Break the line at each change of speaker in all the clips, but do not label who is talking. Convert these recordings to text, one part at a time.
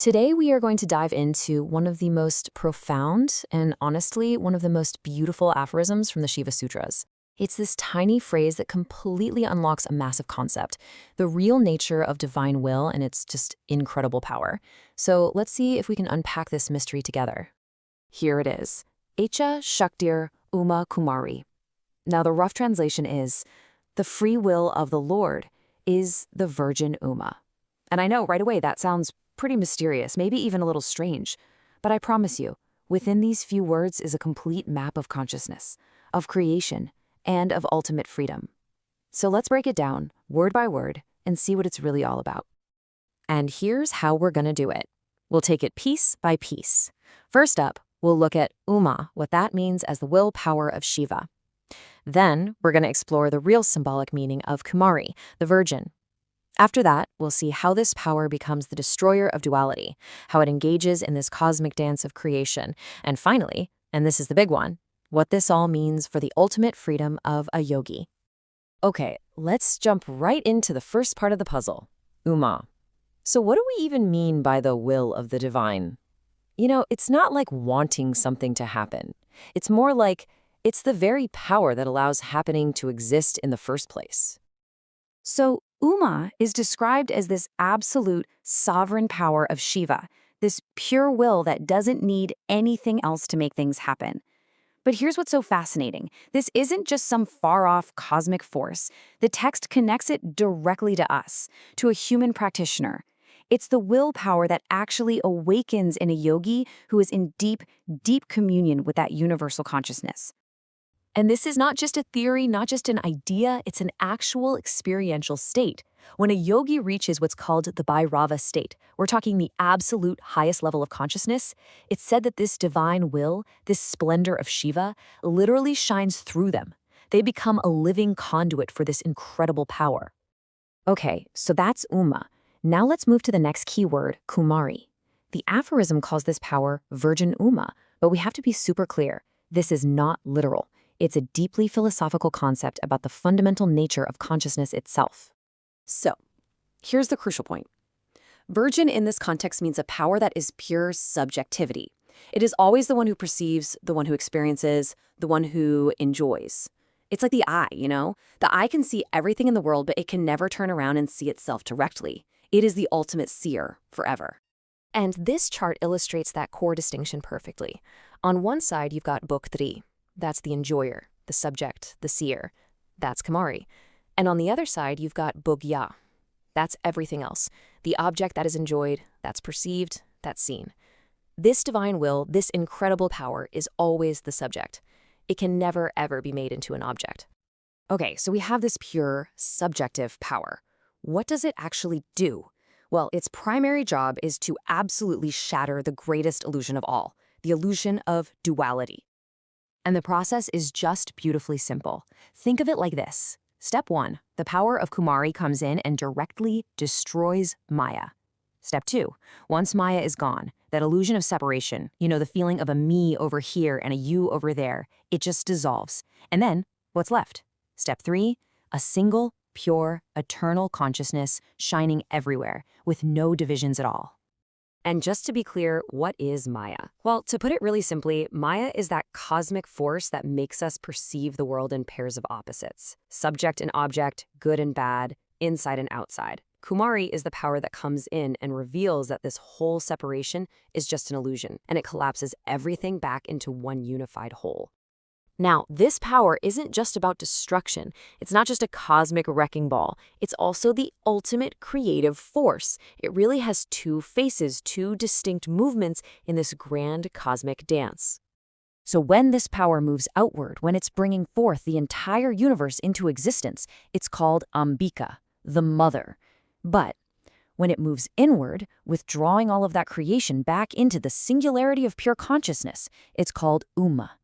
Today, we are going to dive into one of the most profound and honestly, one of the most beautiful aphorisms from the Shiva Sutras. It's this tiny phrase that completely unlocks a massive concept, the real nature of divine will and its just incredible power. So let's see if we can unpack this mystery together. Here it is, Echa Shaktir Uma Kumari. Now, the rough translation is, the free will of the Lord is the Virgin Uma. And I know right away that sounds pretty mysterious, maybe even a little strange. But I promise you, within these few words is a complete map of consciousness, of creation, and of ultimate freedom. So let's break it down, word by word, and see what it's really all about. And here's how we're gonna do it. We'll take it piece by piece. First up, we'll look at Uma, what that means as the willpower of Shiva. Then, we're gonna explore the real symbolic meaning of Kumari, the Virgin. After that, we'll see how this power becomes the destroyer of duality, how it engages in this cosmic dance of creation, and finally, and this is the big one, what this all means for the ultimate freedom of a yogi. Okay, let's jump right into the first part of the puzzle, Uma. So what do we even mean by the will of the divine? You know, it's not like wanting something to happen. It's more like it's the very power that allows happening to exist in the first place. So Uma is described as this absolute sovereign power of Shiva, this pure will that doesn't need anything else to make things happen. But here's what's so fascinating. This isn't just some far-off cosmic force. The text connects it directly to us, to a human practitioner. It's the willpower that actually awakens in a yogi who is in deep, deep communion with that universal consciousness. And this is not just a theory, not just an idea, it's an actual experiential state. When a yogi reaches what's called the Bhairava state, we're talking the absolute highest level of consciousness, it's said that this divine will, this splendor of Shiva, literally shines through them. They become a living conduit for this incredible power. Okay, so that's Uma. Now let's move to the next keyword, Kumari. The aphorism calls this power Virgin Uma, but we have to be super clear. This is not literal. It's a deeply philosophical concept about the fundamental nature of consciousness itself. So, here's the crucial point. Virgin in this context means a power that is pure subjectivity. It is always the one who perceives, the one who experiences, the one who enjoys. It's like the eye, you know? The eye can see everything in the world, but it can never turn around and see itself directly. It is the ultimate seer forever. And this chart illustrates that core distinction perfectly. On one side, you've got Bhoktri. That's the enjoyer, the subject, the seer. That's Kumari. And on the other side, you've got Bhogya. That's everything else. The object that is enjoyed, that's perceived, that's seen. This divine will, this incredible power, is always the subject. It can never, ever be made into an object. Okay, so we have this pure, subjective power. What does it actually do? Well, its primary job is to absolutely shatter the greatest illusion of all, the illusion of duality. And the process is just beautifully simple. Think of it like this. Step 1, the power of Kumari comes in and directly destroys Maya. Step 2, once Maya is gone, that illusion of separation, you know, the feeling of a me over here and a you over there, it just dissolves. And then, what's left? Step 3, a single, pure, eternal consciousness shining everywhere, with no divisions at all. And just to be clear, what is Maya? Well, to put it really simply, Maya is that cosmic force that makes us perceive the world in pairs of opposites. Subject and object, good and bad, inside and outside. Kumari is the power that comes in and reveals that this whole separation is just an illusion, and it collapses everything back into one unified whole. Now, this power isn't just about destruction. It's not just a cosmic wrecking ball. It's also the ultimate creative force. It really has two faces, two distinct movements in this grand cosmic dance. So when this power moves outward, when it's bringing forth the entire universe into existence, it's called Ambika, the mother. But when it moves inward, withdrawing all of that creation back into the singularity of pure consciousness, it's called Uma.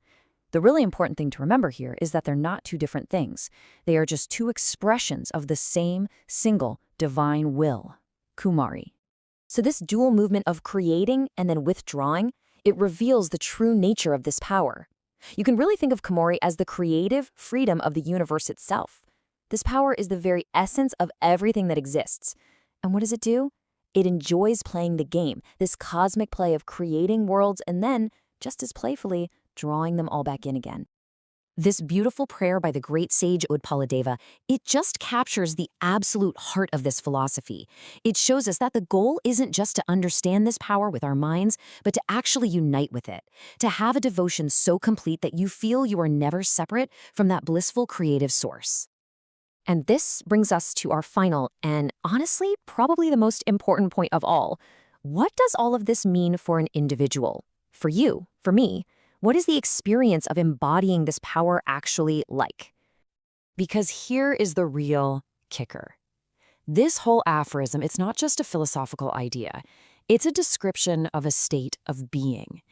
The really important thing to remember here is that they're not two different things. They are just two expressions of the same single divine will, Kumari. So this dual movement of creating and then withdrawing, it reveals the true nature of this power. You can really think of Kumari as the creative freedom of the universe itself. This power is the very essence of everything that exists. And what does it do?
It enjoys playing the game, this cosmic play of creating worlds and then, just as playfully, drawing them all back in again.
This beautiful prayer by the great sage Udpaladeva, it just captures the absolute heart of this philosophy. It shows us that the goal isn't just to understand this power with our minds, but to actually unite with it, to have a devotion so complete that you feel you are never separate from that blissful creative source. And this brings us to our final and, honestly, probably the most important point of all. What does all of this mean for an individual? For you, for me? What is the experience of embodying this power actually like? Because here is the real kicker. This whole aphorism, it's not just a philosophical idea. It's a description of a state of being.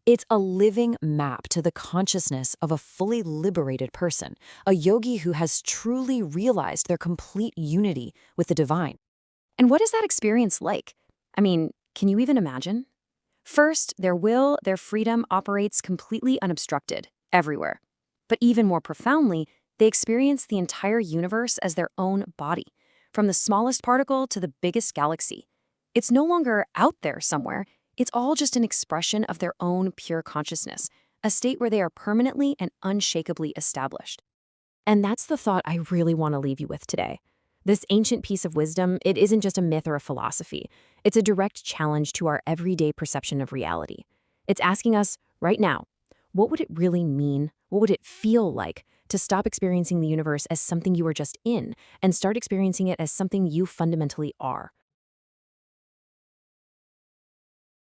It's a living map to the consciousness of a fully liberated person, a yogi who has truly realized their complete unity with the divine. And what is that experience like? I mean, can you even imagine? First, their will, their freedom operates completely unobstructed, everywhere. But even more profoundly, they experience the entire universe as their own body, from the smallest particle to the biggest galaxy. It's no longer out there somewhere. It's all just an expression of their own pure consciousness, a state where they are permanently and unshakably established. And that's the thought I really want to leave you with today. This ancient piece of wisdom, it isn't just a myth or a philosophy. It's a direct challenge to our everyday perception of reality. It's asking us, right now, what would it really mean? What would it feel like to stop experiencing the universe as something you are just in and start experiencing it as something you fundamentally are?